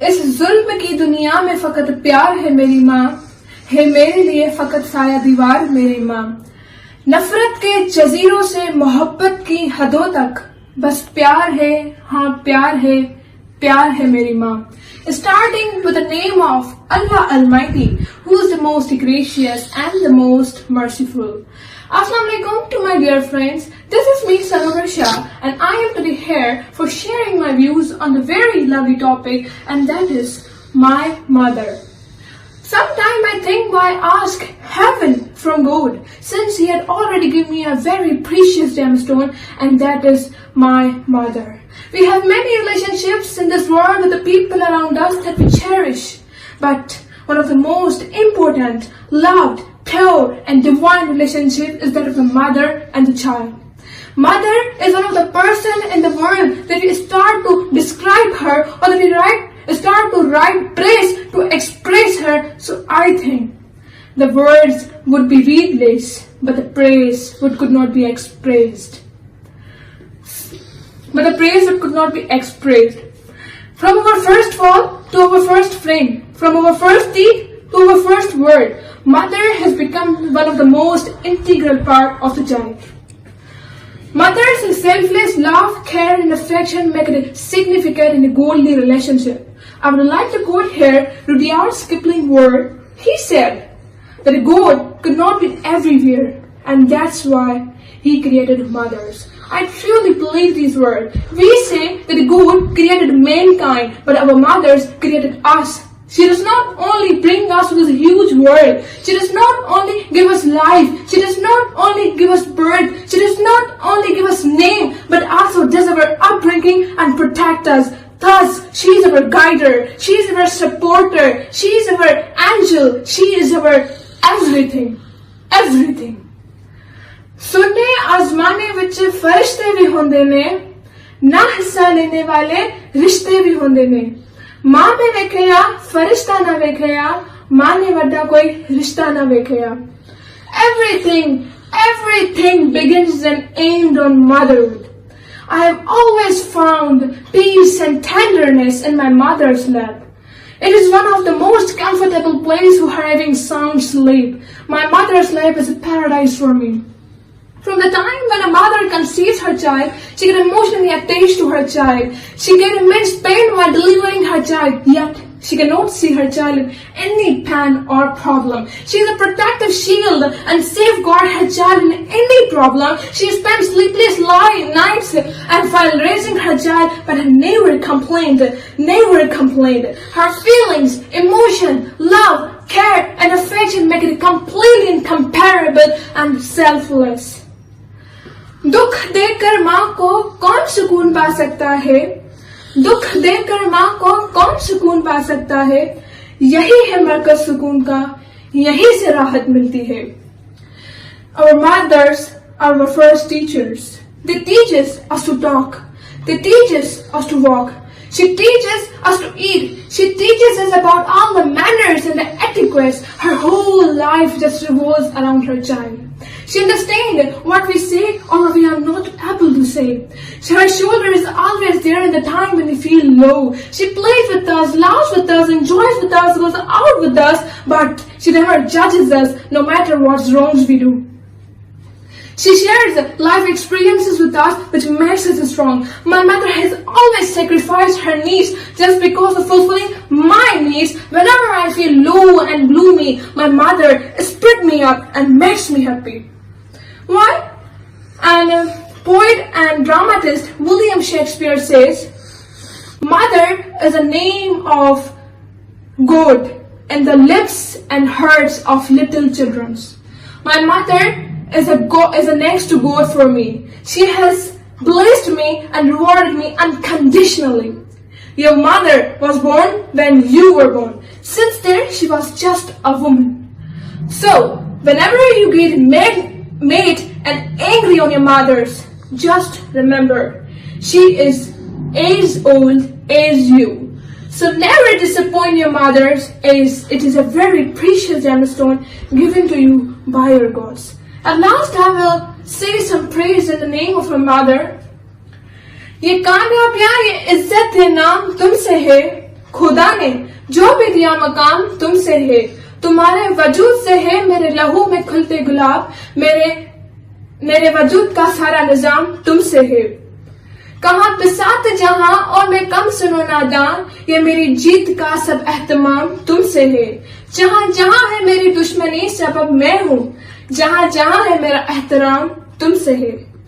इस जुल्म की दुनिया में फकत प्यार है मेरी माँ, है मेरे लिए फकत साया दीवार मेरी माँ। नफरत के जजीरों से मोहब्बत की हदों तक बस प्यार है, हाँ प्यार है मेरी माँ। Starting with the name of Allah Almighty, who is the most gracious and the most merciful. Assalamu alaikum to my dear friends. This is me, Sanober Shah, and I am today here for sharing my views on the very lovely topic, and that is my mother. Sometime I think why ask heaven from God, since he had already given me a very precious gemstone, and that is my mother. We have many relationships in this world with the people around us that we cherish, but one of the most important, loved, pure and divine relationship is that of the mother and the child. Mother is one of the person in the world that we start to describe her, or that we start to write praise to express her. So I think the words would be readless, but the praise could not be expressed. From our first fall to our first frame, from our first deed to our first word, mother has become one of the most integral part of the child. Mother's selfless love, care and affection make it significant in a godly relationship. I would like to quote here Rudyard Kipling's word. He said that God could not be everywhere, and that's why he created mothers. I truly believe these words. We say that God created mankind, but our mothers created us. She does not only bring us to this huge world. She does not only give us life. She does not only give us birth. She does not only give us name, but also does our upbringing and protect us. Thus, she is our guider. She is our supporter. She is our angel. She is our everything. Everything. सुनने आजमाने विच फरिश्ते भी होंदे ने, ना हिस्सा लेने वाले रिश्ते भी होंदे ने। मां ने वेखया फरिश्ता ना वेखया, मां ने वड्डा कोई रिश्ता ना वेखया। Everything begins and ends on motherhood. I have always found peace and tenderness in my mother's lap. It is one of the most comfortable places for having sound sleep. My mother's lap is a paradise for me. From the time when a mother conceives her child, she gets emotionally attached to her child. She gets immense pain while delivering her child, yet she cannot see her child in any pain or problem. She is a protective shield and safeguard her child in any problem. She spends sleepless nights and while raising her child, but never complained. Her feelings, emotion, love, care and affection make it completely incomparable and selfless. दुख देकर माँ को कौन सुकून पा सकता है? दुख देकर माँ को कौन सुकून पा सकता है? यही है मरकज सुकून का, यही से राहत मिलती है। Our mothers are our first teachers. They teach us to talk. They teach us to walk. She teaches us to eat. She teaches us about all the manners and the etiquettes. Her whole life just revolves around her child. She understands what we say or what we are not able to say. Her shoulder is always there in the time when we feel low. She plays with us, laughs with us, enjoys with us, goes out with us, but she never judges us no matter what wrongs we do. She shares life experiences with us which makes us strong. My mother has always sacrificed her needs just because of fulfilling my needs. Whenever I feel low and gloomy, my mother spirits me up and makes me happy. Why? And poet and dramatist William Shakespeare says, mother is a name of God in the lips and hearts of little children. My mother is a next to God for me. She has blessed me and rewarded me unconditionally. Your mother was born when you were born. Since then, she was just a woman. So, whenever you get mad and angry on your mothers, just remember, she is as old as you. So never disappoint your mothers, as it is a very precious gemstone given to you by your gods. At last I will say some praise in the name of my mother. ये कामयाबियाँ, ये इज्जत है नाम तुमसे है, खुदा ने जो भी दिया मकाम तुमसे है, तुम्हारे वजूद से है मेरे लहू में खिलते गुलाब, मेरे वजूद का सारा निजाम तुमसे है। कहाँ बिसात जहां और मैं कम सुनो नादान, ये मेरी जीत का सब एहतमाम तुमसे है। जहां जहां है मेरी दुश्मनी सबब मैं हूँ, जहां जहां है मेरा एहतराम तुमसे है।